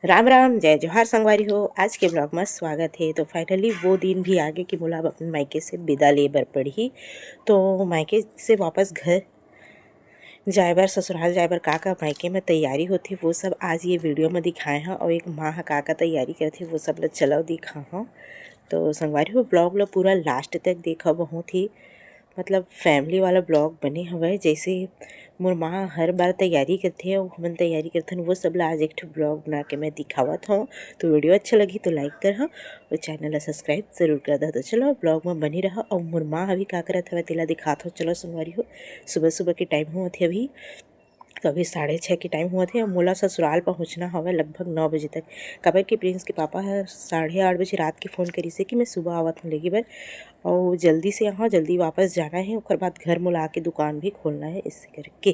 राम राम जय जोहार संगवारी हो। आज के ब्लॉग में स्वागत है। तो फाइनली वो दिन भी आगे कि मोला अपन मायके से विदा ले बर पड़ही। तो मायके से वापस घर जाए बर, ससुराल जाए बर का मायके में तैयारी होती वो सब आज ये वीडियो में दिखाए हैं। और एक माँ का तैयारी करती वो सब ल चलो दिखा हाँ। तो संगवारी हो ब्लॉग ला पूरा लास्ट तक देखा बहुत ही मतलब फैमिली वाला ब्लॉग बने हुए। जैसे मोर माँ हर बार तैयारी करते हैं और हमन तैयारी करते हैं वो सब ला आज एक ब्लॉग बना के मैं दिखावत हूँ। तो वीडियो अच्छा लगी तो लाइक कर हाँ और चैनल ला सब्सक्राइब जरूर कर दो। तो चलो ब्लॉग में बनी रहा। और मोर माँ अभी का करत हवे तेला दिखात हो। चलो संगवारी हो सुबह सुबह के टाइम हुआ थे अभी। तो अभी 6:30 के टाइम हुआ थे और मोला ससुराल पहुंचना हवा लगभग 9 बजे तक। काबर कि प्रिंस के पापा है 8:30 बजे रात के फ़ोन करी से कि मैं सुबह आवत हूँ लेगी बर और जल्दी से यहाँ जल्दी वापस जाना है। उसके बाद घर मोला आके दुकान भी खोलना है इससे करके।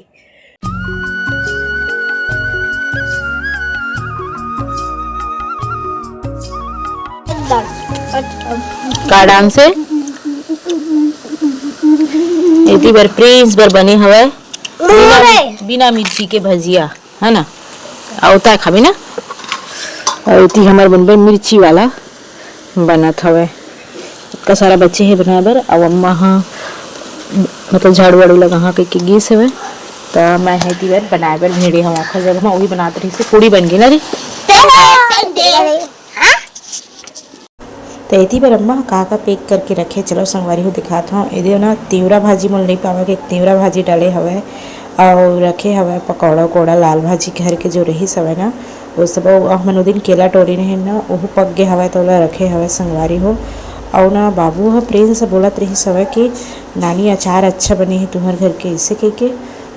का डांस है एती बर प्रिंस बर बने हवे बिना मिर्ची के भजिया है ना। आवता खाबी ना और इतनी हमार बनबे मिर्ची वाला बनत हवे। इतना सारा बच्चे है बनाए बर। और अम्मा हाँ मतलब झाड़ू वाड़ू लगा हाँ कहीं गीस हवे। तो मैं है ती बर बनाए बर भेड़े हम आखर जगह में वही बनाते रही से पूड़ी बन गई ना रे। तो इतनी बार अम्मा का पैक करके रखे। चलो संगवारी हो दिखाता हूँ। ये ना तिवरा भाजी मोल नहीं पावा कि तिवरा भाजी डाले हवे और रखे हवे पकौड़ा उकौड़ा लाल भाजी घर के जो रही हवे ना वो सब। हमन दिन केला टोरी रहे ना वो पक गए हवे तो ओला रखे हवे संगवारी हो। और ना बाबू ह प्रेम से बोलत रही हवे कि नानी अचार अच्छा बने है तुम्हारे घर के इसे कह के।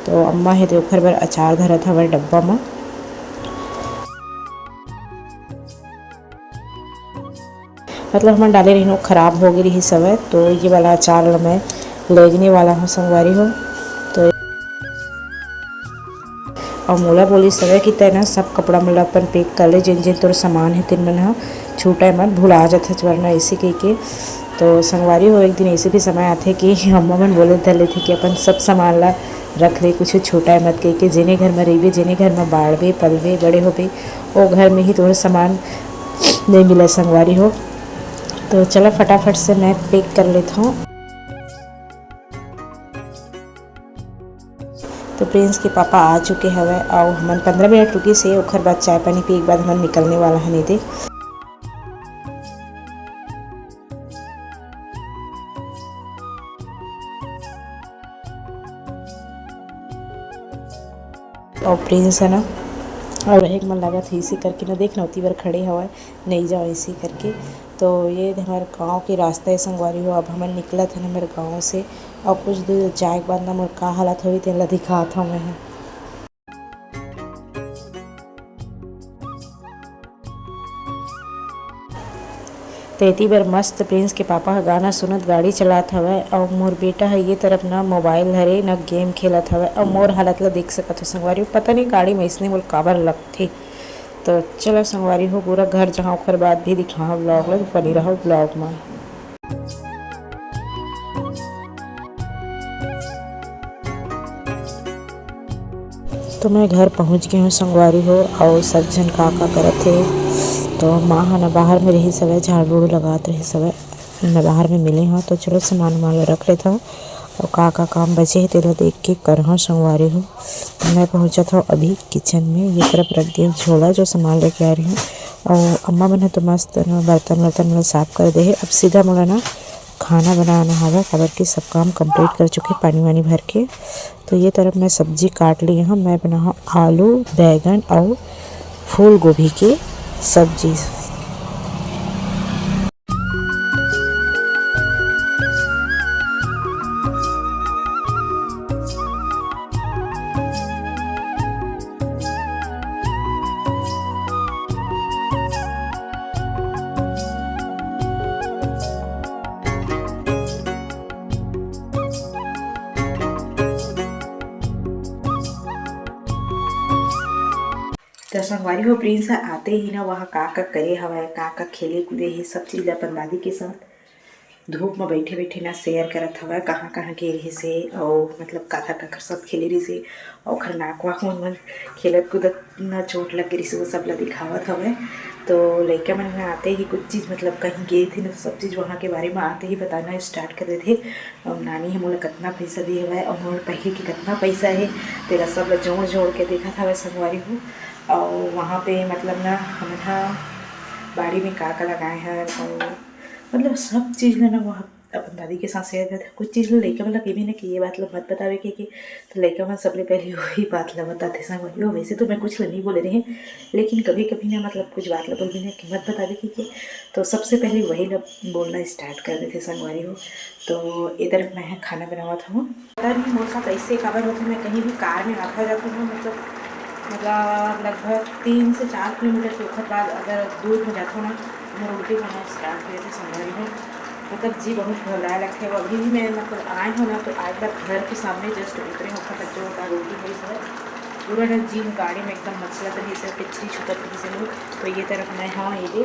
तो अम्मा है तो ओखर बर अचार धरत हवे डब्बा में। मतलब हम डाले रही हूँ ख़राब हो गई रही सब है। तो ये वाला अचार मैं लेगने वाला हूँ संगवारी हो। तो और मोला बोली सब कि तेना सब कपड़ा मोला अपन पैक कर ले जिन जिन तोर सामान है तिन मन छूटा मत भुला जाते वरना ऐसे कह के। तो संगवारी हो एक दिन ऐसे भी समय आते कि अम्मा मन बोले धले थे कि अपन सब सामान ला रख ले कुछ छोटा मत कह के। जिने घर में रहिबे जिने घर में बाढ़बे पलबे बड़े होबे वो घर में ही तोर सामान नहीं मिला संगवारी हो। तो चलो फटाफट से मैं पैक कर लेता हूँ। तो प्रिंस के पापा आ चुके हवे और हमन 15 मिनट रुकी से ओखर बाद चाय पानी पी के बाद हमन निकलने वाला है नहीं। और प्रिंस है ना और एक मन लगा था इसी करके ना देखना उतनी बार खड़े हवा नहीं जाओ इसी करके। तो ये हमारे गांव के रास्ता है संगवारी हो। अब हमन निकला था हमारे गांव से और कुछ दूर जाए के बाद ना मोर का हालत हुई तेला दिखा था मैं। तो इतनी बार मस्त प्रिंस के पापा का गाना सुनत गाड़ी चलात हवे और मोर बेटा है ये तरफ ना मोबाइल हरे ना गेम खेलत हवे। और मोर हालत ला देख सकत हो संगवारी हो। पता नहीं गाड़ी में इसने मोल काबर लगथे। तो चलो संगवारी हो पूरा घर जहाँ ओखर बाद भी दिखा ब्लॉग ला बनी रहो ब्लॉग में। तो मैं घर पहुँच गई हूँ संगवारी हो और सब जन का करत थे। तो माँ है ना बाहर में रही सब झाड़ू उड़ू लगाते रही सब मैं बाहर में मिले हाँ। तो चलो सामान वामान रख लेता हूँ और का काम बचे है तेरा देख के कर हाँ संगवारी हो। तो मैं पहुँचा था अभी किचन में ये तरफ रख दिया झोला जो सामान लेके आ रही हूँ। और अम्मा मैंने तो मस्त ना बर्तन वर्तन साफ कर दे है। अब सीधा मोला ना खाना बनाना हवा खबर की सब काम कंप्लीट कर चुके पानी वानी भर के। तो ये तरफ मैं सब्जी काट ली हूँ। मैं बना आलू बैगन और फूल गोभी की सब्जी। तो संगवारी हो प्रिंस आते ही ना वहाँ का करे हवा का खेले कूदे ही सब चीज़ अपन दादी के साथ धूप में बैठे बैठे ना शेयर करत हवा कहाँ कहाँ के रही से और मतलब काखर काखर सब खेले रही से और खर नाक वाक मन खेलत कूदत ना चोट लग गई से वो सब ला दिखावत हवे। तो लड़का मन में आते ही कुछ चीज़ मतलब कहीं गए थे ना तो सब चीज़ वहाँ के बारे में आते ही बताना स्टार्ट कर देते। और नानी है मोला कितना पैसा दिए हुआ है और मोला पहले कि कितना पैसा है तेरा सब ला जोड़ जोड़ के देखा था वह संगवारी हूँ। और वहाँ पे मतलब ना हम बाड़ी में का लगाए हैं और मतलब सब चीज़ ना वहाँ अपन दादी के साथ शेयर करते कुछ चीज़ लो लड़का मतलब ये भी ना कि ये बात लो मत बतावे कि तो लड़का मन सबले पहले वही बात ला बताते संग हो। वैसे तो मैं कुछ नहीं बोले रहे लेकिन कभी कभी ना मतलब कुछ बात ला बोल भी ना कि मत बतावे कि तो सबसे पहले वही ला बोलना स्टार्ट कर देते संगवारी हो। तो इधर मैं खाना बनावा था पता नहीं मोर साथ ऐसे काबर होते मैं कहीं भी कार में आता जाती हूँ मतलब लगभग 3 से 4 किलोमीटर के वक्त बाद अगर दूर में जाता हूँ ना मैं उल्टी होना स्टार्ट हुए थे संभाली हूँ मतलब जी बहुत घबराया लगता है। वो अभी भी मैं मतलब आए हो ना तो आज तक घर के सामने जस्ट उतरे होकर तक जो होता रोटी हुई सब पूरा ना जी गाड़ी में एकदम मछला तरी से पिछड़ी छुपत रही से लोग। तो ये तरफ मैं हाँ ये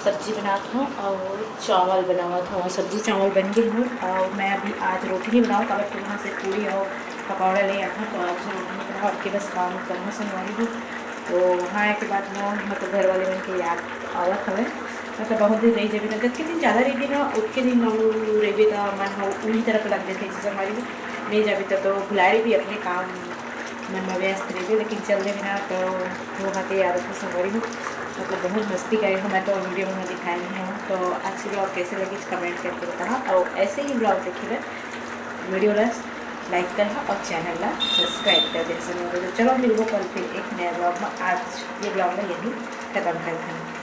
सब्जी बनाता हूँ और चावल बनावा था सब्जी चावल बन गई हूँ। और मैं अभी आज रोटी नहीं बनाऊँ कब कि वहाँ से पूरी और पकौड़ा ले आता हूँ तो आज रोटी नहीं बनाऊँ आपके बस काम करना संगवारी हूँ। तो वहाँ आए के बाद ना मतलब घर वाले मन के याद आवत हवे मतलब बहुत दिन रही जब तक के दिन ज़्यादा रही ना उतके दिन रही तो मन हो उन्हीं तरफ लग जाते जैसे हमारी नहीं जाबी तो भुलाए भी अपने काम मन में व्यस्त रही लेकिन चल रहे बिना तो वहाँ के याद को संगवारी हूँ मतलब बहुत मस्ती करी हूँ। मैं तो वीडियो में दिखाई नहीं हूँ। तो आज की ब्लॉग कैसे लगी कमेंट करके बताना और ऐसे ही ब्लॉग देखिए वीडियो लाइक करना और चैनल ला सब्सक्राइब कर देना। तो चलो मिलूँ कल फिर एक नया ब्लॉग में। आज ये ब्लॉग में यही खत्म करते हैं।